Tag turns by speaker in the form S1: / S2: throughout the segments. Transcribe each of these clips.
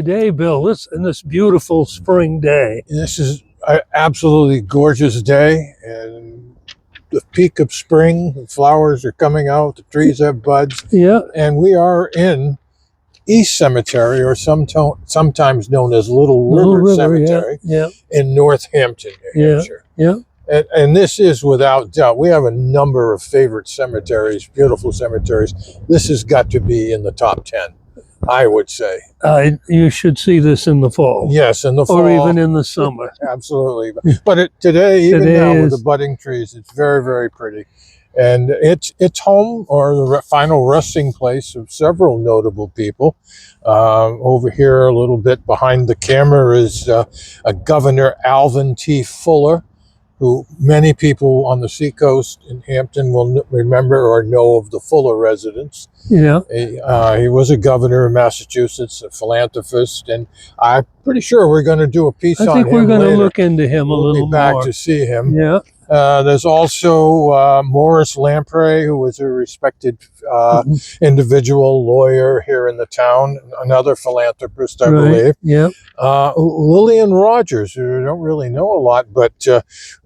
S1: today, Bill? This beautiful spring day.
S2: This is an absolutely gorgeous day, and the peak of spring. The flowers are coming out. The trees have buds.
S1: Yeah.
S2: And we are in East Cemetery, or sometimes known as Little River Cemetery, in North Hampton, New Hampshire.
S1: Yeah.
S2: And this is without doubt. We have a number of favorite cemeteries, beautiful cemeteries. This has got to be in the top 10, I would say.
S1: You should see this in the fall.
S2: Yes, in the fall.
S1: Or even in the summer.
S2: Absolutely. But today now with the budding trees, it's very, very pretty. And it's home, or the final resting place, of several notable people. Over here a little bit behind the camera is a Governor Alvin T. Fuller, who many people on the seacoast in Hampton will remember or know of the Fuller residence.
S1: Yeah.
S2: He was a governor of Massachusetts, a philanthropist, and I'm pretty sure we're going to do a piece on him.
S1: I think we're going to look into him a
S2: little
S1: little
S2: more. We'll be back to see him.
S1: Yeah.
S2: There's also Morris Lamprey, who was a respected individual lawyer here in the town, another philanthropist, I believe.
S1: Yeah.
S2: Lillian Rogers, who I don't really know a lot, but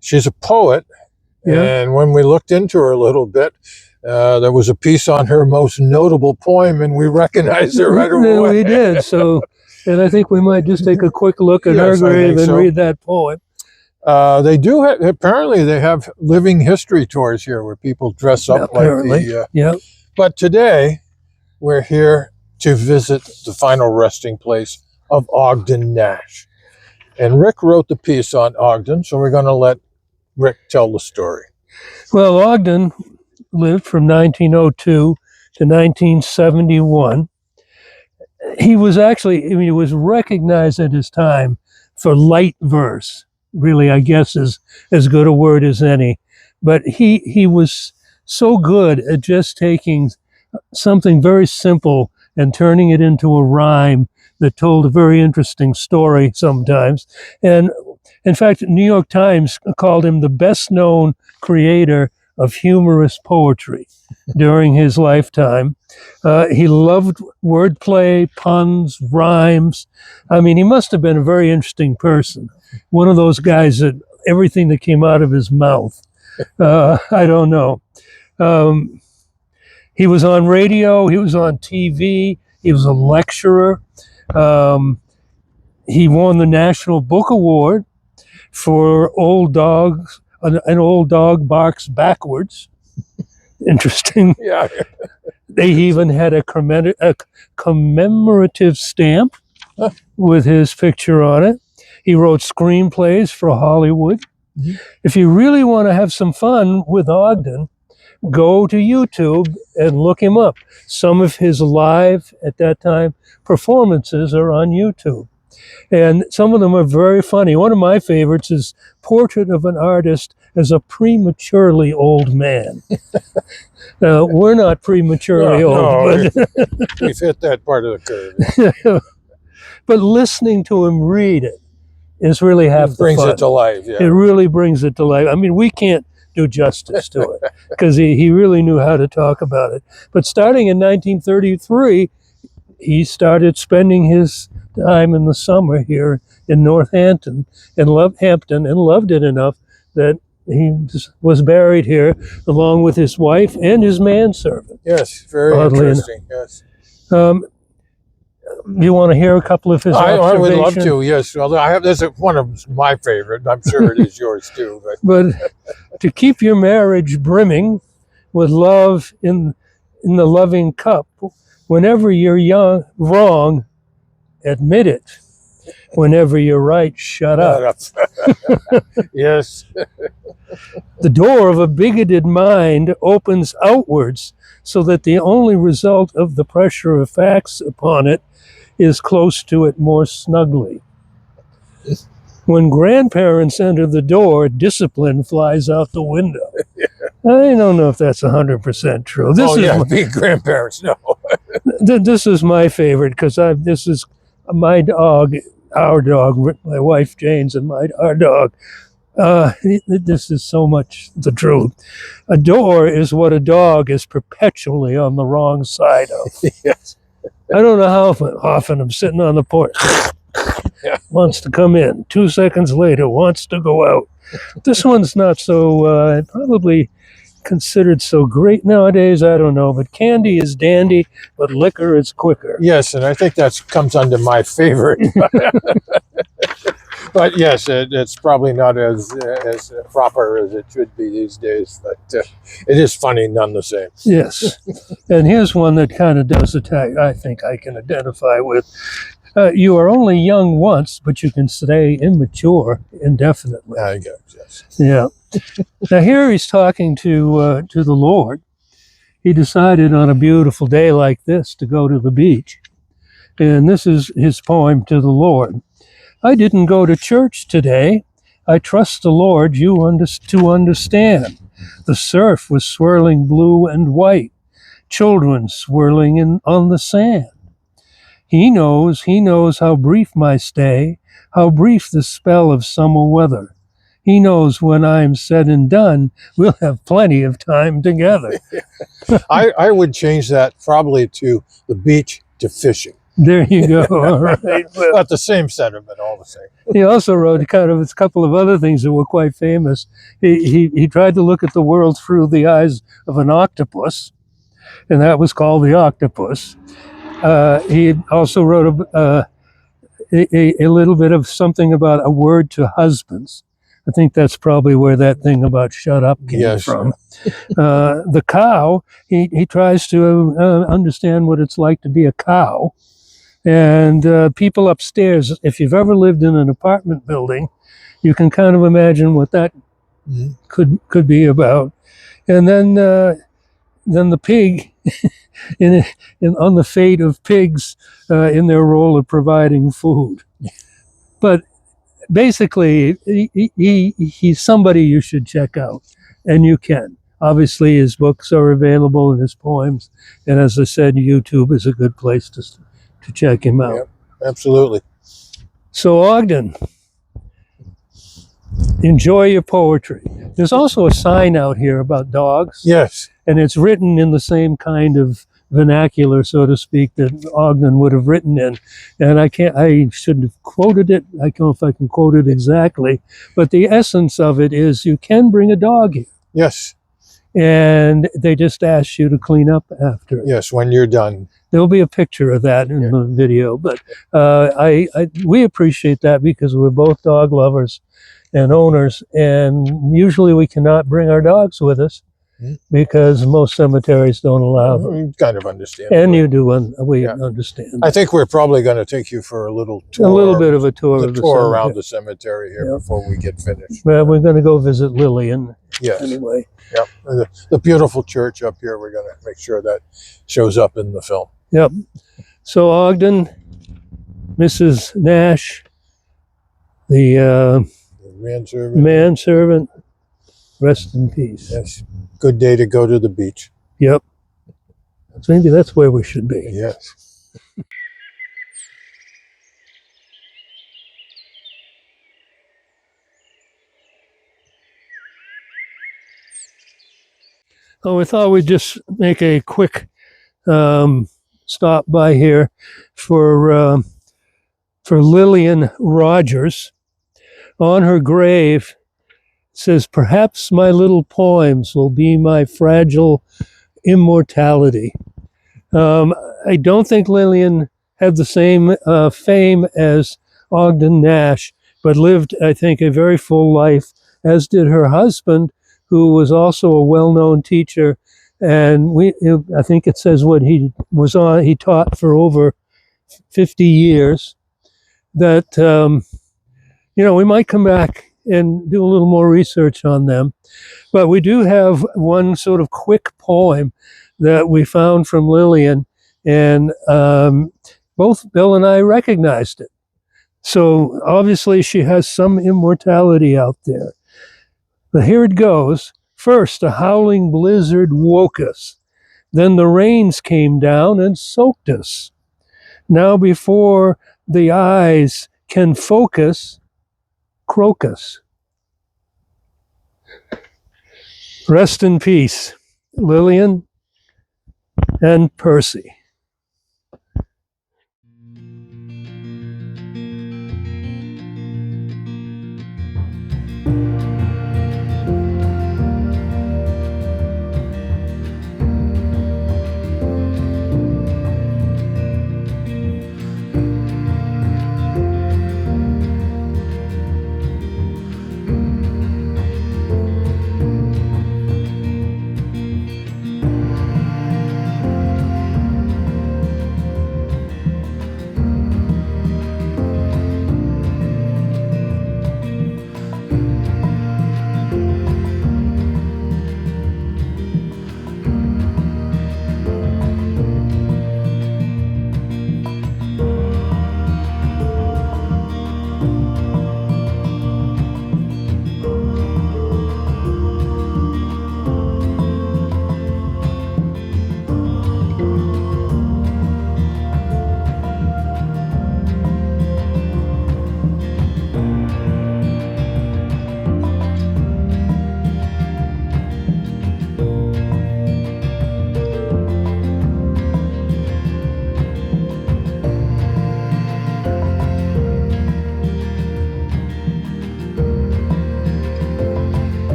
S2: she's a poet.
S1: Yeah.
S2: And when we looked into her a little bit, there was a piece on her most notable poem, and we recognized her right away.
S1: We did. So, and I think we might just take a quick look at her grave and read that poem.
S2: They do have, apparently they have living history tours here where people dress up like the, But today we're here to visit the final resting place of Ogden Nash. And Rick wrote the piece on Ogden, so we're going to let Rick tell the story.
S1: Well, Ogden lived from 1902 to 1971. He was he was recognized at his time for light verse. Really, I guess, is as good a word as any. But he was so good at just taking something very simple and turning it into a rhyme that told a very interesting story sometimes. And in fact, New York Times called him the best known creator of humorous poetry during his lifetime. He loved wordplay, puns, rhymes. I mean, he must have been a very interesting person. One of those guys that everything that came out of his mouth, I don't know. He was on radio, he was on TV, he was a lecturer. He won the National Book Award for Old Dogs, An Old Dog Barks Backwards. Interesting.
S2: Yeah.
S1: They even had a commemorative stamp with his picture on it. He wrote screenplays for Hollywood. Mm-hmm. If you really want to have some fun with Ogden, go to YouTube and look him up. Some of his live, at that time, performances are on YouTube. And some of them are very funny. One of my favorites is Portrait of an Artist as a Prematurely Old Man. We're not prematurely old. But
S2: we've hit that part of the curve.
S1: But listening to him read it is really half the fun. It
S2: brings it to life, yeah.
S1: It really brings it to life. I mean, we can't do justice to it because he really knew how to talk about it. But starting in 1933, he started spending his time in the summer here in Northampton and loved it enough that he was buried here along with his wife and his manservant.
S2: Yes, very interesting. Yes.
S1: You want to hear a couple of his observations?
S2: I would love to, yes. Although this is one of my favorite. I'm sure it is yours too.
S1: But to keep your marriage brimming with love in the loving cup, whenever you're wrong, admit it. Whenever you're right, shut up.
S2: Yes.
S1: The door of a bigoted mind opens outwards so that the only result of the pressure of facts upon it is close to it more snugly. When grandparents enter the door, discipline flies out the window. Yeah. I don't know if that's 100% true.
S2: Being grandparents, no.
S1: This is my favorite because this is my dog, our dog, my wife Jane's, and our dog. This is so much the truth. A door is what a dog is perpetually on the wrong side of.
S2: Yes.
S1: I don't know how often I'm sitting on the porch.
S2: Yeah.
S1: Wants to come in. 2 seconds later, wants to go out. This one's not so, probably considered so great nowadays. I don't know. But candy is dandy, but liquor is quicker.
S2: Yes, and I think that comes under my favorite. But yes, it's probably not as proper as it should be these days. But it is funny none the same.
S1: Yes. And here's one that kind of does attack, I think I can identify with. You are only young once, but you can stay immature indefinitely.
S2: I guess, yes.
S1: Yeah. Now here he's talking to the Lord. He decided on a beautiful day like this to go to the beach. And this is his poem to the Lord. I didn't go to church today. I trust the Lord to understand. The surf was swirling blue and white, children swirling on the sand. He knows how brief my stay, how brief the spell of summer weather. He knows when I'm said and done, we'll have plenty of time together.
S2: I would change that probably to the beach to fishing.
S1: There you go. All right. Well,
S2: Not the same sentiment, all the same.
S1: he also wrote kind of a couple of other things that were quite famous. He tried to look at the world through the eyes of an octopus, and that was called The Octopus. He also wrote a little bit of something about a word to husbands. I think that's probably where that thing about shut up came from. The cow, he tries to understand what it's like to be a cow. And people upstairs, if you've ever lived in an apartment building, you can kind of imagine what that could be about. And then the pig, on the fate of pigs in their role of providing food. But basically, he's somebody you should check out, and you can. Obviously, his books are available and his poems, and as I said, YouTube is a good place to check him out.
S2: Yep, absolutely.
S1: So Ogden, enjoy your poetry. There's also a sign out here about dogs.
S2: Yes.
S1: And it's written in the same kind of vernacular, so to speak, that Ogden would have written in. And I should have quoted it. I don't know if I can quote it exactly, but the essence of it is you can bring a dog here.
S2: Yes.
S1: And they just ask you to clean up after it.
S2: Yes, when you're done.
S1: There'll be a picture of that in the video, but we appreciate that because we're both dog lovers and owners, and usually we cannot bring our dogs with us because most cemeteries don't allow them.
S2: You kind of understand.
S1: And you do, understand.
S2: I think we're probably going to take you for a little tour.
S1: A little bit of a tour of the cemetery.
S2: Around the cemetery here before we get finished.
S1: Well, we're going to go visit Lillian anyway.
S2: Yeah, the beautiful church up here, we're going to make sure that shows up in the film.
S1: Yep. So Ogden, Mrs. Nash, the manservant, rest in peace.
S2: Yes. Good day to go to the beach.
S1: Yep. So maybe that's where we should be.
S2: Yes.
S1: Oh, I thought we'd just make a quick stop by here for Lillian Rogers. On her grave, it says, "Perhaps my little poems will be my fragile immortality." I don't think Lillian had the same fame as Ogden Nash, but lived, I think, a very full life, as did her husband, who was also a well-known teacher. And I think it says what he taught for over 50 years. That, we might come back and do a little more research on them. But we do have one sort of quick poem that we found from Lillian, and both Bill and I recognized it. So obviously she has some immortality out there. But here it goes. First, a howling blizzard woke us. Then the rains came down and soaked us. Now before the eyes can focus, crocus. Rest in peace, Lillian and Percy.